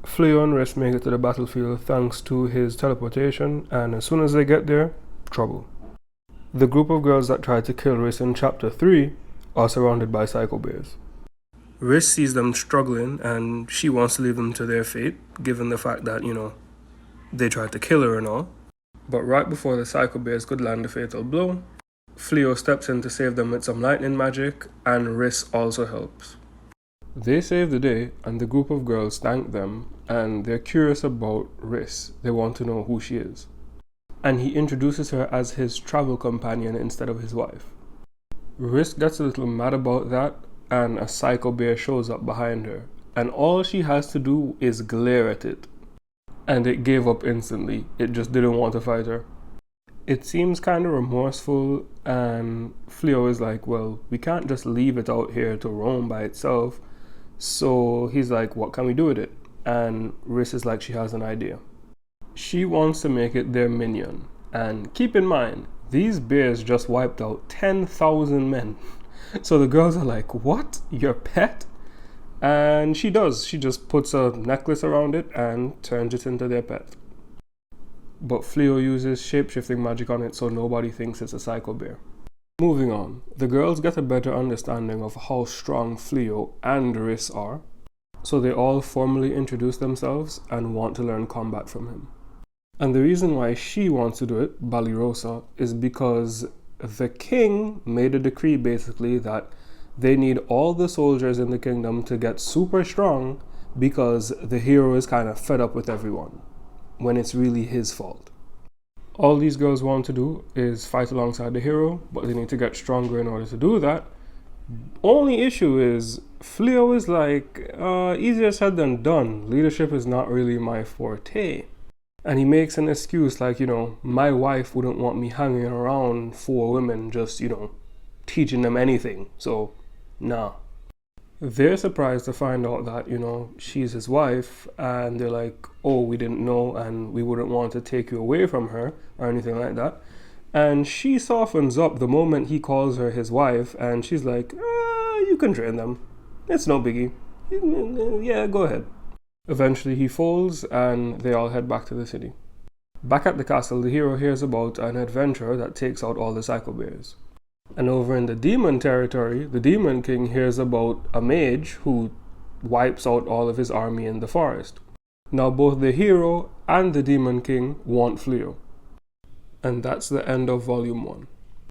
Fleo and Riss make it to the battlefield thanks to his teleportation, and as soon as they get there, trouble. The group of girls that tried to kill Riss in chapter 3 are surrounded by psycho bears. Riss sees them struggling and she wants to leave them to their fate, given the fact that, they tried to kill her and all. But right before the psycho bears could land the fatal blow, Fleo steps in to save them with some lightning magic, and Riss also helps. They save the day, and the group of girls thank them, and they're curious about Riss. They want to know who she is. And he introduces her as his travel companion instead of his wife. Riss gets a little mad about that, and a psycho bear shows up behind her, and all she has to do is glare at it. And it gave up instantly. It just didn't want to fight her. It seems kind of remorseful, and Fleo is like, well, we can't just leave it out here to roam by itself. So he's like, what can we do with it? And Riss is like, she has an idea. She wants to make it their minion. And keep in mind, these bears just wiped out 10,000 men. So the girls are like, what? Your pet? And she does. She just puts a necklace around it and turns it into their pet. But Fleo uses shape-shifting magic on it so nobody thinks it's a psycho bear. Moving on, the girls get a better understanding of how strong Fleo and Riss are, so they all formally introduce themselves and want to learn combat from him. And the reason why she wants to do it, Balirosa, is because the king made a decree basically that they need all the soldiers in the kingdom to get super strong because the hero is kind of fed up with everyone, when it's really his fault. All these girls want to do is fight alongside the hero, but they need to get stronger in order to do that. Only issue is, Fleo is like, easier said than done. Leadership is not really my forte. And he makes an excuse like, my wife wouldn't want me hanging around 4 women just, teaching them anything. So, nah. They're surprised to find out that, she's his wife, and they're like, oh, we didn't know, and we wouldn't want to take you away from her, or anything like that. And she softens up the moment he calls her his wife, and she's like, you can train them. It's no biggie. Yeah, go ahead. Eventually he folds, and they all head back to the city. Back at the castle, the hero hears about an adventurer that takes out all the psycho bears. And over in the demon territory, the demon king hears about a mage who wipes out all of his army in the forest. Now both the hero and the demon king want Fleo. And that's the end of volume 1.